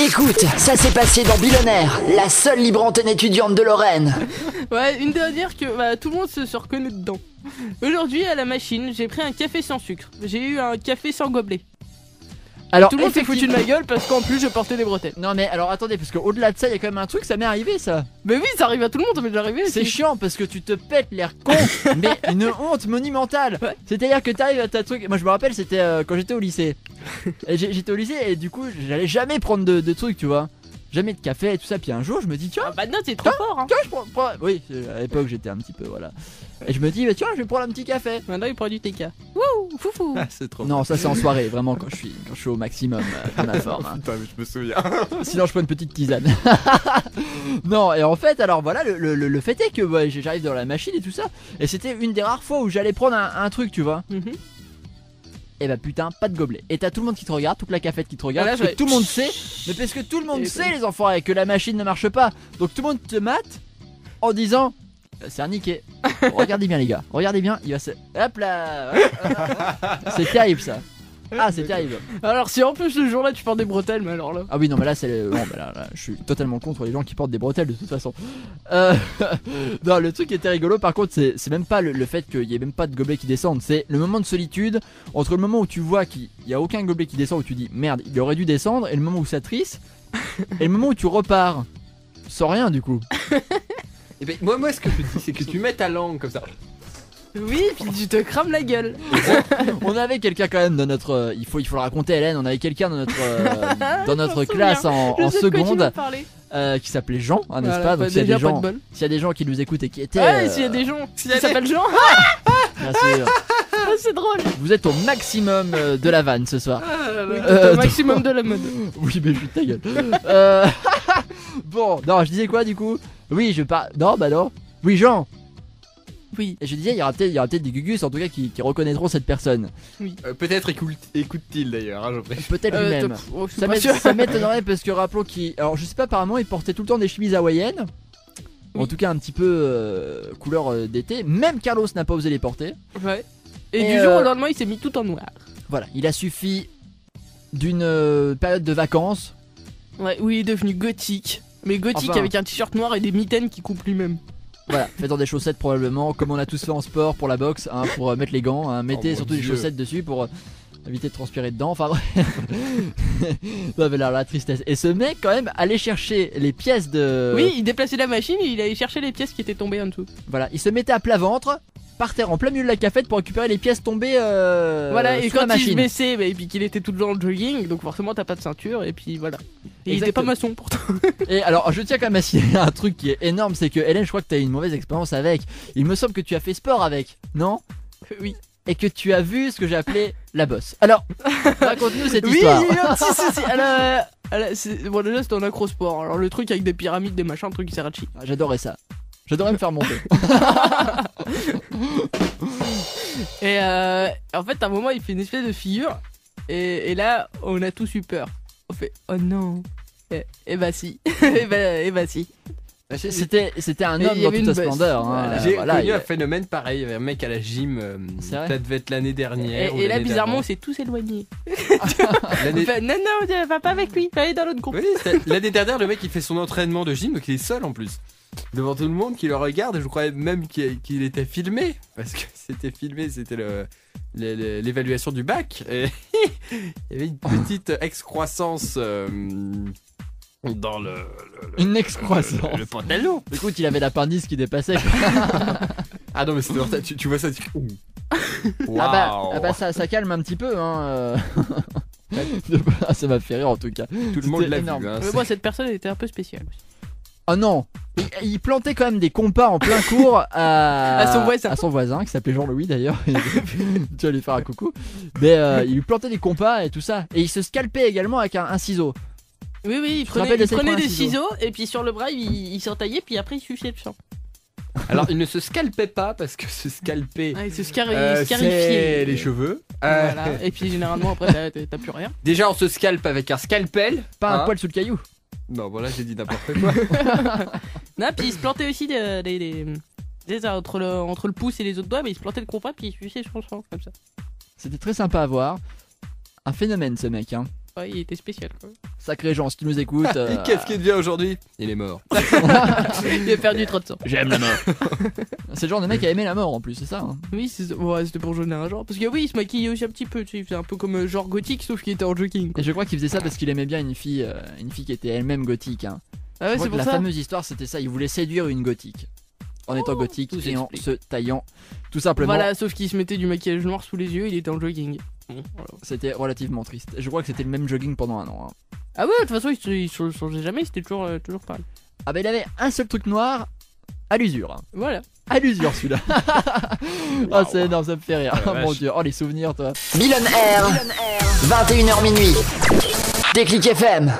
Écoute, ça s'est passé dans Billonnaire, la seule libre antenne étudiante de Lorraine. Ouais, une dernière que tout le monde se reconnaît dedans. Aujourd'hui, à la machine, j'ai pris un café sans sucre. J'ai eu un café sans gobelet. Alors, Tout le monde s'est foutu de ma gueule parce qu'en plus je portais des bretelles. Non mais alors attendez, parce qu'au-delà de ça, il y a quand même un truc, ça m'est arrivé ça. Mais oui, ça arrive à tout le monde, ça m'est déjà arrivé. C'est aussi. chiant parce que tu te pètes l'air con, mais une honte monumentale. Ouais. C'est-à-dire que t'arrives à ta truc. Moi je me rappelle, c'était quand j'étais au lycée. Et j'étais au lycée et du coup, j'allais jamais prendre de trucs, tu vois. Jamais de café et tout ça. Puis un jour, je me dis, tiens, Ah bah non, c'est trop fort hein. tiens, je prends. Oui, à l'époque j'étais un petit peu, voilà. Et je me dis, bah, tiens, je vais prendre un petit café. Maintenant il prend du TK. Wouh, foufou. Ah, c'est trop. Non, ça c'est en soirée, vraiment quand je suis au maximum de ma forme. Hein. Putain, mais je me souviens. Sinon je prends une petite tisane. Non, et en fait, alors voilà, le fait est que ouais, j'arrive dans la machine et tout ça. Et c'était une des rares fois où j'allais prendre un truc, tu vois. Mhm. Et bah putain, pas de gobelet. Et t'as tout le monde qui te regarde, toute la cafette qui te regarde. Ah là, parce que ouais. tout le monde sait, mais parce que tout le monde sait, les enfoirés, que la machine ne marche pas. Donc tout le monde te mate en disant, c'est un niqué. Regardez bien les gars, regardez bien, il va se... Hop là. C'est terrible ça. Ah, c'est terrible. Alors si en plus le jour là tu portes des bretelles, mais alors là. Ah oui, non mais là c'est bon, bah là, je suis totalement contre les gens qui portent des bretelles de toute façon. Non, le truc qui était rigolo par contre, c'est même pas le fait qu'il y ait même pas de gobelets qui descendent, c'est le moment de solitude entre le moment où tu vois qu'il y a aucun gobelet qui descend, où tu dis merde, il aurait dû descendre, et le moment où ça trisse et le moment où tu repars sans rien du coup. Et ben, moi, ce que je dis, c'est que tu mets ta langue comme ça. Oui, puis tu te crames la gueule. On avait quelqu'un quand même dans notre il faut le raconter, Hélène, on avait quelqu'un dans notre Je m'en classe souviens. en Je sais de quoi tu seconde veux parler. qui s'appelait Jean, hein, n'est-ce Voilà, pas? bah, Donc s'il y a déjà, des pas de gens, bol. s'il y a des gens qui nous écoutent et qui étaient Ouais, s'il y a des gens qui s'appellent Jean. bien sûr, Ah, c'est drôle. vous êtes au maximum de la vanne ce soir. Oui, Euh, au maximum de la mode. Oui, mais je suis de ta gueule. Bon, non, je disais quoi du coup? Oui, je parle. Non, bah non. Oui, Jean. Oui. Et je disais, il y aura peut-être des gugus en tout cas qui reconnaîtront cette personne. Peut-être écoute-t-il d'ailleurs, hein, Geoffrey. Peut-être lui-même. Oh, je suis pas sûr. Ça m'étonnerait parce que rappelons qu'il. Alors, je sais pas, apparemment, il portait tout le temps des chemises hawaïennes. En Oui. tout cas, un petit peu couleur d'été. Même Carlos n'a pas osé les porter. Ouais. Et Et du jour au lendemain, il s'est mis tout en noir. Voilà, il a suffi d'une période de vacances. Ouais, où il est devenu gothique. Mais gothique Enfin. avec un t-shirt noir et des mitaines qui coupent lui-même. Voilà, faites dans des chaussettes probablement, comme on a tous fait en sport pour la boxe, hein, pour mettre les gants, hein, mettez Oh mon surtout des Dieu. chaussettes dessus pour éviter de transpirer dedans, enfin bref. Non mais là, la tristesse. Et ce mec quand même allait chercher les pièces de... Oui, il déplaçait la machine et il allait chercher les pièces qui étaient tombées en dessous. Voilà, il se mettait à plat ventre, par terre en plein milieu de la cafette pour récupérer les pièces tombées Voilà, et sur la quand il se machine. baissait, et puis qu'il était tout dans le jogging, donc forcément t'as pas de ceinture, et puis voilà. Et il était pas Exactement. maçon pourtant. Et alors je tiens quand même à signaler un truc qui est énorme, c'est que Hélène, je crois que t'as eu une mauvaise expérience avec. Il me semble que tu as fait sport avec, non? Oui. Et que tu as vu ce que j'ai appelé la bosse. Alors, raconte-nous cette Oui, histoire. il y a eu un petit souci. Bon, déjà c'était un acrosport. Alors le truc avec des pyramides, des machins, un truc qui sert à chier. Ah, j'adorais ça. J'adorais me faire monter. Et en fait, à un moment, il fait une espèce de figure. Et là, on a tous eu peur. On fait oh non. Et bah si. et bah si. C'était un Et homme il y dans avait toute une sa splendeur. Hein. bosse. J'ai Voilà, connu il- un phénomène pareil, il y avait un mec à la gym, C'est vrai ça devait être l'année dernière. ou Et là, l'année bizarrement, on d'avant. s'est tous éloignés. L'année- On fait, non, va pas avec lui, va aller dans l'autre groupe. Oui, l'année dernière, le mec il fait son entraînement de gym, donc il est seul en plus. Devant tout le monde qui le regarde, et je croyais même qu'il était filmé, parce que c'était filmé, c'était l'évaluation du bac. Et il y avait une petite excroissance dans Une excroissance. le pantalon. Écoute, il avait l'appendice qui dépassait. Quoi. Ah non, mais c'était mortel. Tu vois ça, tu. Ouh. Ah bah ça calme un petit peu. Hein. Ah, ça m'a fait rire en tout cas. Tout le monde c'était l'a énorme. vu. Hein, Mais moi, cette personne était un peu spéciale. Oh non, il plantait quand même des compas en plein cours À son voisin. qui s'appelait Jean-Louis d'ailleurs. Tu vas lui faire un coucou. Mais il lui plantait des compas et tout ça. Et il se scalpait également avec un ciseau. Oui, il te rappelles de prenait, cette fois, un des ciseau ciseaux, et puis sur le bras, il s'entaillait, puis après, il suçait le sang. Alors, il ne se scalpait pas parce que se scalper, Ah, il se c'est scarifiait. les cheveux. Voilà. Et puis, généralement, après, t'as plus rien. Déjà, on se scalpe avec un scalpel. Pas un hein. poil sous le caillou. Non, voilà, j'ai dit n'importe quoi. Non, puis il se plantait aussi entre le pouce et les autres doigts, mais il se plantait le compas, puis il suçait son sang, comme ça. C'était très sympa à voir. Un phénomène ce mec. Hein. Ouais, il était spécial quoi. Sacré Jean, si tu nous écoutes. Qu'est-ce qu'il devient aujourd'hui? Il est mort. Il a perdu trop de sang. J'aime la mort. C'est le genre de mec qui a aimé la mort en plus, c'est ça hein. Oui, c'était pour donner un genre. Parce que oui, il se maquillait aussi un petit peu, tu sais, il faisait un peu comme genre gothique, sauf qu'il était en jogging. Et je crois qu'il faisait ça parce qu'il aimait bien une fille qui était elle-même gothique. Hein. Ah ouais, Je crois c'est que pour la ça. fameuse histoire, c'était ça. Il voulait séduire une gothique en étant gothique tout et en s'explique. se taillant, tout simplement. Voilà, sauf qu'il se mettait du maquillage noir sous les yeux, il était en jogging. Bon, voilà. C'était relativement triste. Je crois que c'était le même jogging pendant un an. Hein. Ah ouais, de toute façon, il changeait jamais, c'était toujours pareil. Ah bah il avait un seul truc noir à l'usure. Hein. Voilà. À l'usure celui-là. Oh c'est énorme, ça me fait rire. Oh, Oh mon vache. dieu, oh les souvenirs toi. Bill Air, 21h minuit. Déclic FM.